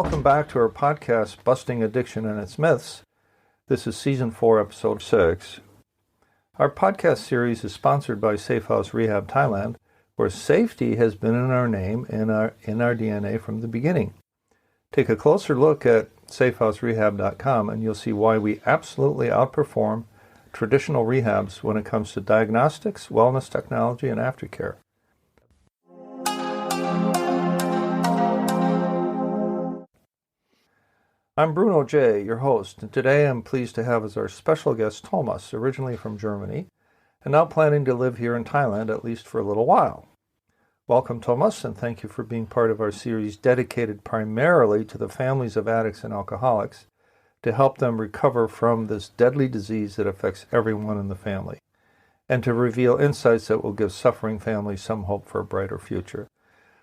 welcome back to our podcast, Busting Addiction and Its Myths. This is Season 4, Episode 6. Our podcast series is sponsored by Safe House Rehab Thailand, where safety has been in our name, in our DNA from the beginning. Take a closer look at safehouserehab.com and you'll see why we absolutely outperform traditional rehabs when it comes to diagnostics, wellness technology, and aftercare. I'm Bruno J., your host, and today I'm pleased to have as our special guest Tomas, originally from Germany, and now planning to live here in Thailand, at least for a little while. Welcome, Tomas, and thank you for being part of our series dedicated primarily to the families of addicts and alcoholics to help them recover from this deadly disease that affects everyone in the family, and to reveal insights that will give suffering families some hope for a brighter future.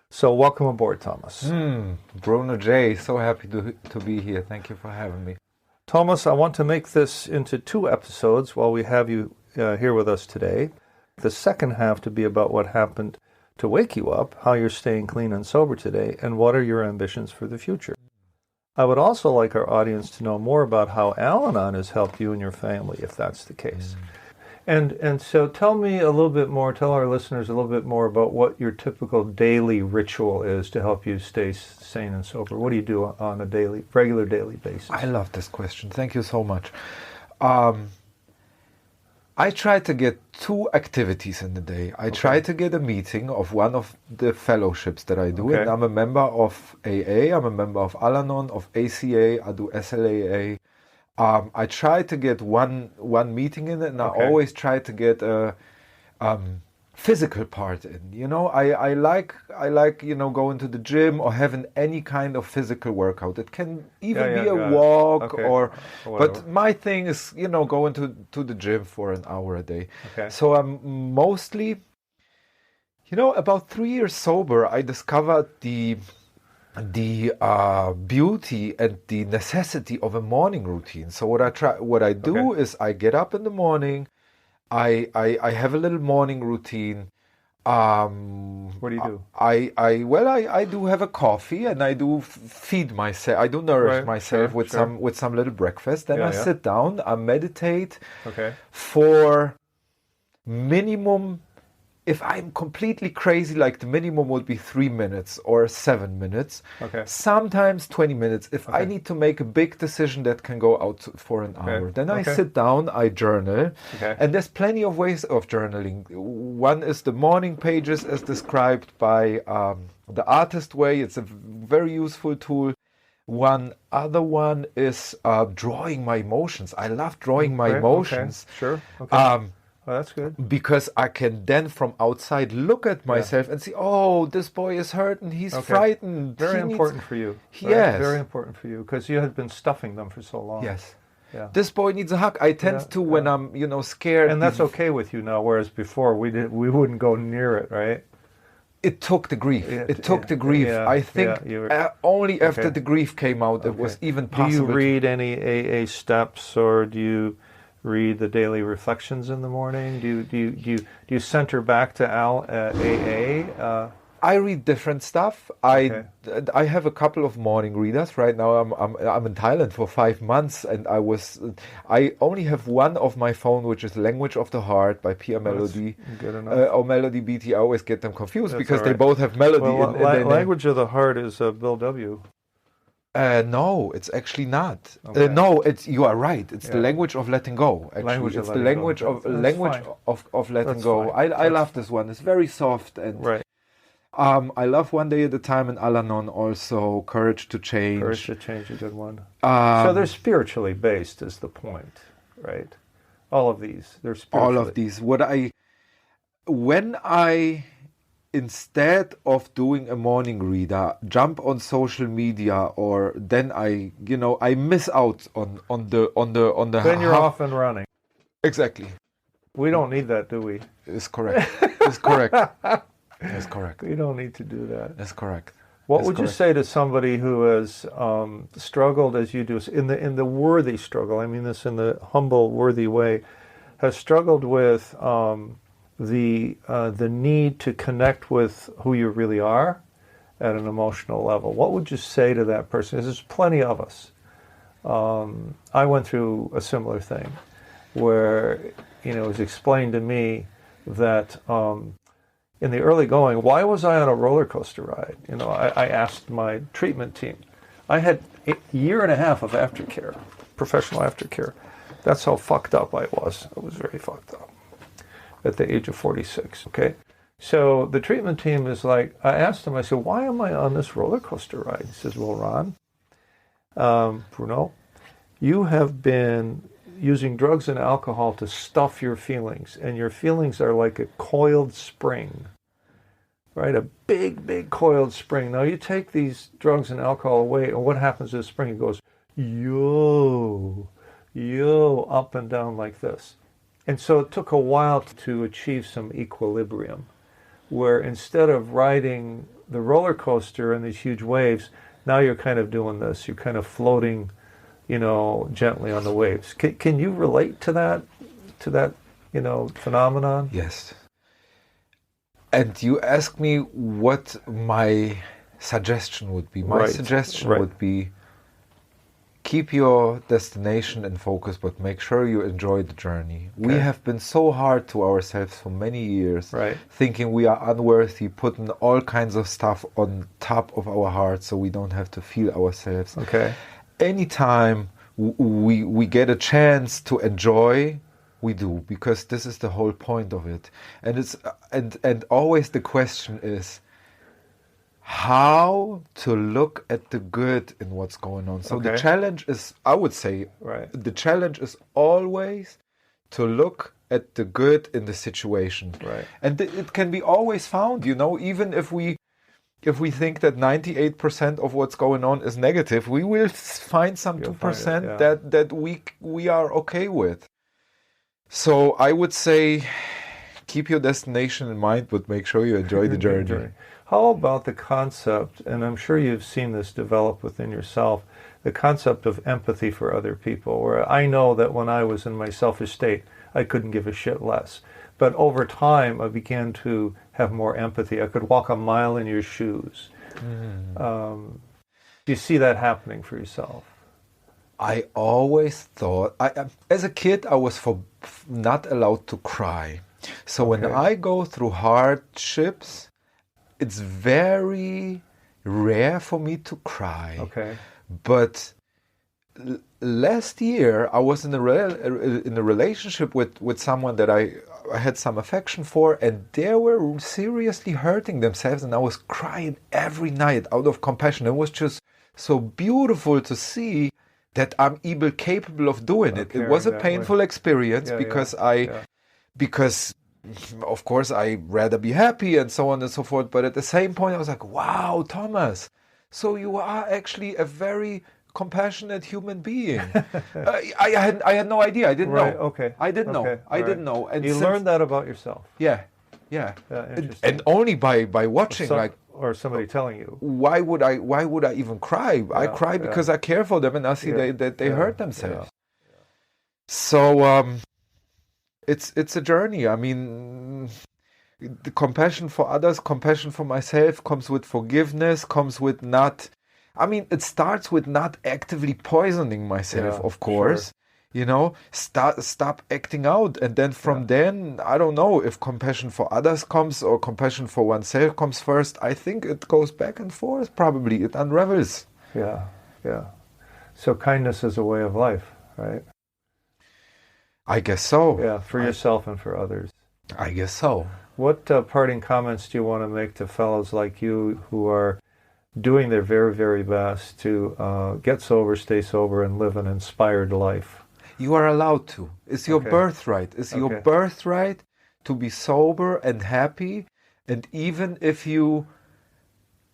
So welcome aboard, Tomas. Bruno J., so happy to be here. Thank you for having me. Tomas, I want to make this into 2 episodes while we have you here with us today. The second half to be about what happened to wake you up, how you're staying clean and sober today, and what are your ambitions for the future. I would also like our audience to know more about how Al-Anon has helped you and your family, if that's the case. And so tell me a little bit more, tell our listeners a little bit more about what your typical daily ritual is to help you stay sane and sober. What do you do on a regular daily basis? I love this question. Thank you so much. I try to get 2 activities in the day. I try to get a meeting of one of the fellowships that I do. And I'm a member of AA, I'm a member of Al-Anon, of ACA, I do SLAA. I try to get one meeting in it, and I always try to get a physical part in. You know, I like going to the gym or having any kind of physical workout. It can even be a walk or but my thing is, going to the gym for an hour a day. So I'm mostly, about 3 years sober, I discovered the beauty and the necessity of a morning routine. So what I do is I get up in the morning, I have a little morning routine. What do you do? I do have a coffee and I do feed myself. I do nourish myself with some little breakfast. Then I sit down, I meditate for minimum. If I'm completely crazy, like the minimum would be 3 minutes or 7 minutes, sometimes 20 minutes. If I need to make a big decision that can go out for an hour, then I sit down, I journal, and there's plenty of ways of journaling. One is the morning pages as described by the Artist Way. It's a very useful tool. One other one is drawing my emotions. I love drawing my emotions. Well, that's good. Because I can then from outside look at myself and see, oh, this boy is hurt and he's frightened. Very important for you. Yes. Very important for you because you had been stuffing them for so long. Yes. Yeah. This boy needs a hug. I tend to when I'm, scared. And that's okay with you now, whereas before we wouldn't go near it, right? It took the grief. I think only after the grief came out it was even possible. Do you read any AA steps or do you read the daily reflections in the morning? Do you center back to AA? I read different stuff. I have a couple of morning readers right now. I'm in Thailand for 5 months, and I only have one of my phone, which is Language of the Heart by Pia Melody. Good enough. Or Melody BT. I always get them confused because they both have melody. Well, Language of the Heart is Bill W. No, it's actually not. No, you are right. It's the language of letting go. Actually, it's the language of letting go. I love this one. It's very soft and I love One Day at a Time and Al-Anon also. Courage to Change. Courage to Change, a good one. So they're spiritually based, is the point, right? All of these, they're spiritually. All of these. When I instead of doing a morning reader, jump on social media, or then I miss out on the. Then you're off and running. Exactly. We don't need that, do we? It's correct. It's correct. That's correct. We don't need to do that. That's correct. What would you say to somebody who has struggled as you do in the worthy struggle? I mean this in the humble, worthy way. Has struggled with the need to connect with who you really are, at an emotional level, what would you say to that person? There's plenty of us. I went through a similar thing where, it was explained to me that in the early going, why was I on a roller coaster ride? I asked my treatment team. I had a year and a half of aftercare, professional aftercare. That's how fucked up I was. I was very fucked up at the age of 46, okay? So the treatment team is like, I asked him, I said, why am I on this roller coaster ride? He says, well, Ron, Bruno, you have been using drugs and alcohol to stuff your feelings, and your feelings are like a coiled spring, right? A big, big coiled spring. Now you take these drugs and alcohol away, and what happens to the spring? It goes, yo, up and down like this. And so it took a while to achieve some equilibrium, where instead of riding the roller coaster and these huge waves, now you're kind of doing this. You're kind of floating, gently on the waves. Can you relate to that phenomenon? Yes. And you ask me what my suggestion would be. My suggestion would be, keep your destination in focus, but make sure you enjoy the journey. Okay. We have been so hard to ourselves for many years, thinking we are unworthy, putting all kinds of stuff on top of our hearts so we don't have to feel ourselves. Okay. Anytime we get a chance to enjoy, we do, because this is the whole point of it. And it's and always the question is, how to look at the good in what's going on. So the challenge is, I would say, the challenge is always to look at the good in the situation. Right. And it can be always found, even if we think that 98% of what's going on is negative, we will find some 2% that we are okay with. So I would say, keep your destination in mind, but make sure you enjoy the journey. How about the concept, and I'm sure you've seen this develop within yourself, the concept of empathy for other people, where I know that when I was in my selfish state, I couldn't give a shit less. But over time, I began to have more empathy. I could walk a mile in your shoes. Do you see that happening for yourself? I always thought, as a kid, I was not allowed to cry. So when I go through hardships, it's very rare for me to cry. Okay. But last year, I was in a relationship with someone that I had some affection for, and they were seriously hurting themselves, and I was crying every night out of compassion. It was just so beautiful to see that I'm even capable of doing it. It was a painful experience because of course, I'd rather be happy and so on and so forth. But at the same point, I was like, wow, Thomas, so you are actually a very compassionate human being. I had no idea. I didn't know. Okay. I didn't know. I didn't know. And you learned that about yourself. Yeah. And only by watching, or somebody telling you. Why would I even cry? I cry because I care for them and I see that they hurt themselves. So it's a journey. I mean, the compassion for others, compassion for myself comes with forgiveness, comes with it starts with not actively poisoning myself, of course. Sure. Stop acting out. And then from then, I don't know if compassion for others comes or compassion for oneself comes first. I think it goes back and forth, probably. It unravels. Yeah. So kindness is a way of life, right? I guess so. Yeah, for yourself and for others. I guess so. What parting comments do you want to make to fellows like you who are doing their very, very best to get sober, stay sober, and live an inspired life? You are allowed to. It's your birthright. It's your birthright to be sober and happy. And even if you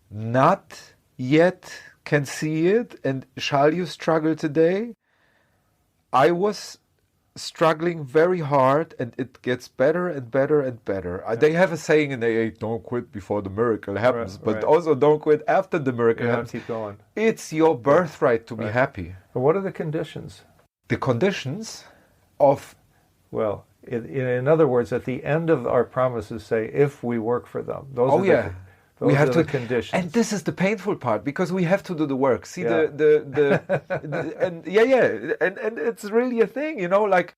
not yet can see it, and shall you struggle today, I was struggling very hard, and it gets better and better and better. They have a saying in AA, don't quit before the miracle happens, but also don't quit after the miracle happens. Keep going. It's your birthright to be happy. But what are the conditions? The conditions of... Well, in other words, at the end of our promises say, if we work for them. Those we have to the conditions. And this is the painful part, because we have to do the work. See, and it's really a thing, you know, like,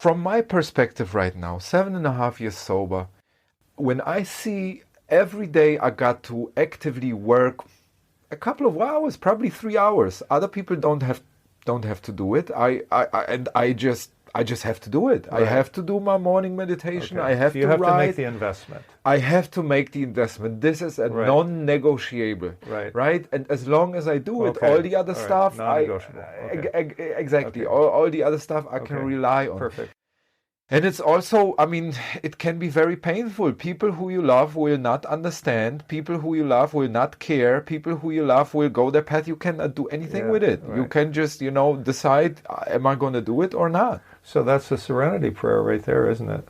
from my perspective right now, 7.5 years sober, when I see every day I got to actively work a couple of hours, probably 3 hours. Other people don't have to do it. I just have to do it. Right. I have to do my morning meditation. Okay. I have to write. To make the investment. I have to make the investment. This is a non-negotiable. Right. And as long as I do it, all the other stuff, non-negotiable. Exactly. All the other stuff I can rely on. Perfect. And it's also, I mean, it can be very painful. People who you love will not understand. People who you love will not care. People who you love will go their path. You cannot do anything with it. Right. You can just, decide, am I going to do it or not? So that's the serenity prayer right there, isn't it?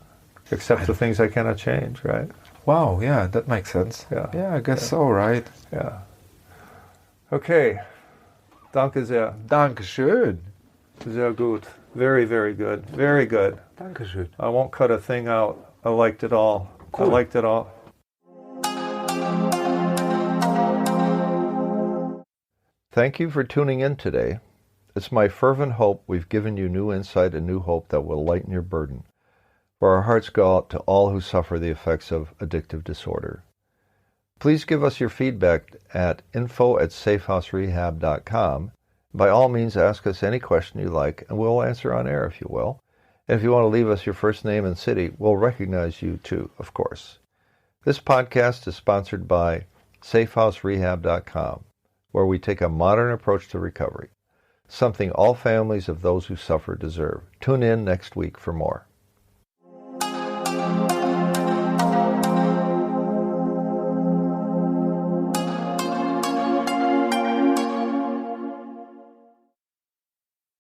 Accept the things I cannot change, right? Wow, yeah, that makes sense. Yeah, I guess so, right? Yeah. Okay. Danke sehr. Dankeschön. Sehr gut. Very, very good. Very good. Dankeschön. I won't cut a thing out. I liked it all. Cool. I liked it all. Thank you for tuning in today. It's my fervent hope we've given you new insight and new hope that will lighten your burden. For our hearts go out to all who suffer the effects of addictive disorder. Please give us your feedback at info@safehouserehab.com. By all means, ask us any question you like, and we'll answer on air if you will. And if you want to leave us your first name and city, we'll recognize you too, of course. This podcast is sponsored by safehouserehab.com, where we take a modern approach to recovery, something all families of those who suffer deserve. Tune in next week for more.